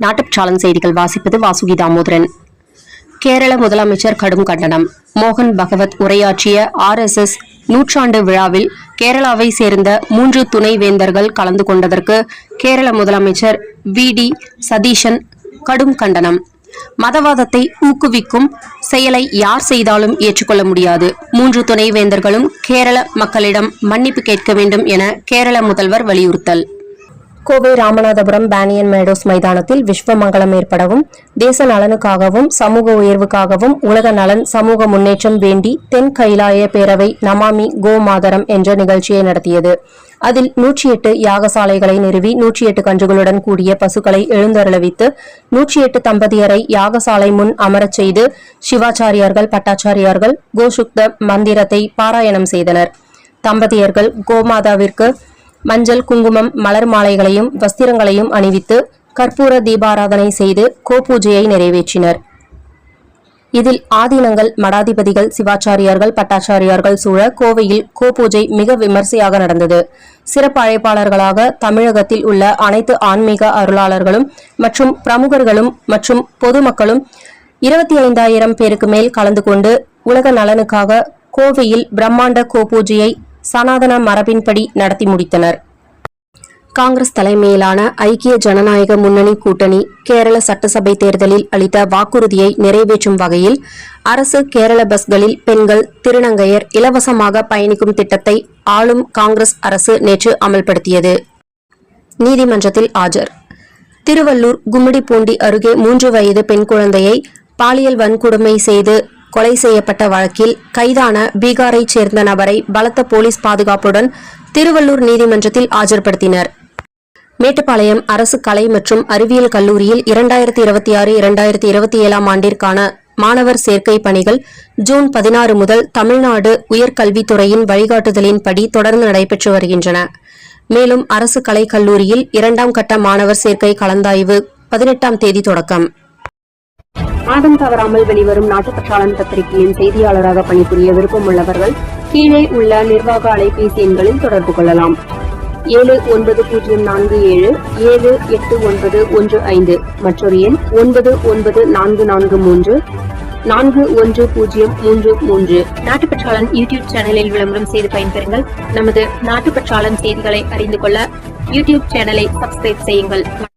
நாட்டுச்சாளன் செய்திகள் வாசிப்பது வாசுகி தாமோதரன். கேரள முதலமைச்சர் கடும் கண்டனம். மோகன் பகவத் உரையாற்றிய RSS நூற்றாண்டு விழாவில் கேரளாவை சேர்ந்த 3 துணைவேந்தர்கள் கலந்து கொண்டதற்கு கேரள முதலமைச்சர் VD சதீஷன் கடும் கண்டனம். மதவாதத்தை ஊக்குவிக்கும் செயலை யார் செய்தாலும் ஏற்றுக்கொள்ள முடியாது. 3 துணைவேந்தர்களும் கேரள மக்களிடம் மன்னிப்பு கேட்க வேண்டும் என கேரள முதல்வர் வலியுறுத்தல். கோவை ராமநாதபுரம் பேனியன் மேடோஸ் மைதானத்தில் விஸ்வமங்கலம் ஏற்படவும் தேச நலனுக்காகவும் சமூக உயர்வுக்காகவும் உலக நலன் சமூக முன்னேற்றம் வேண்டி தென் கைலாய பேரவை நமாமி கோ மாதரம் என்ற நிகழ்ச்சியை நடத்தியது. அதில் 108 யாகசாலைகளை நிறுவி 108 கன்றுகளுடன் கூடிய பசுக்களை எழுந்தருளவித்து 108 தம்பதியரை யாகசாலை முன் அமரச் செய்து சிவாச்சாரியார்கள் பட்டாச்சாரியார்கள் கோசுக்த மந்திரத்தை பாராயணம் செய்தனர். தம்பதியர்கள் கோமாதாவிற்கு மஞ்சள் குங்குமம் மலர் மாலைகளையும் வஸ்திரங்களையும் அணிவித்து கற்பூர தீபாராதனை செய்து கோபூஜையை நிறைவேற்றினர். இதில் ஆதீனங்கள் மடாதிபதிகள் சிவாச்சாரியார்கள் பட்டாச்சாரியார்கள் சூழ கோவையில் கோபூஜை மிக விமர்சையாக நடந்தது. சிறப்பு அழைப்பாளர்களாக தமிழகத்தில் உள்ள அனைத்து ஆன்மீக அருளாளர்களும் மற்றும் பிரமுகர்களும் மற்றும் பொதுமக்களும் 25,000 பேருக்கு மேல் கலந்து கொண்டு உலக நலனுக்காக கோவையில் பிரம்மாண்ட கோபூஜையை சனாதன மரபின்படி நடத்தி முடித்தனர். காங்கிரஸ் தலைமையிலான ஐக்கிய ஜனநாயக முன்னணி கூட்டணி கேரள சட்டசபை தேர்தலில் அளித்த வாக்குறுதியை நிறைவேற்றும் வகையில் அரசு கேரள பஸ்களில் பெண்கள் திருநங்கையர் இலவசமாக பயணிக்கும் திட்டத்தை ஆளும் காங்கிரஸ் அரசு நேற்று அமல்படுத்தியது. நீதிமன்றத்தில் ஆஜர். திருவள்ளூர் கும்மிடிப்பூண்டி அருகே 3 வயது பெண் குழந்தையை பாலியல் வன்கொடுமை செய்து கொலை செய்யப்பட்ட வழக்கில் கைதான பீகாரைச் சேர்ந்த நபரை பலத்த போலீஸ் பாதுகாப்புடன் திருவள்ளூர் நீதிமன்றத்தில் ஆஜர்படுத்தினர். மேட்டுப்பாளையம் அரசு கலை மற்றும் அறிவியல் கல்லூரியில் 2026-2027 ஆண்டிற்கான மாணவர் சேர்க்கை பணிகள் ஜூன் 16 முதல் தமிழ்நாடு உயர்கல்வித்துறையின் வழிகாட்டுதலின்படி தொடர்ந்து நடைபெற்று வருகின்றன. மேலும் அரசு கலை கல்லூரியில் 2ஆம் கட்ட மாணவர் சேர்க்கை கலந்தாய்வு 18ஆம் தேதி தொடக்கம். மாதம் தவறாமல் வெளிவரும் நாட்டுப்பற்றாளன் பத்திரிகையின் செய்தியாளராக பணிபுரிய விருப்பமுள்ளவர்கள் கீழே உள்ள நிர்வாக அலைபேசி எண்களில் தொடர்பு கொள்ளலாம். 790477 78915 மற்றொரு எண் 99443 4103. நாட்டுப்பற்றாளன் யூடியூப் சேனலில் விளம்பரம் செய்து பயன்பெறுங்கள். நமது நாட்டுப்பற்றாளன் செய்திகளை அறிந்து கொள்ள யூடியூப் சேனலை சப்ஸ்கிரைப் செய்யுங்கள்.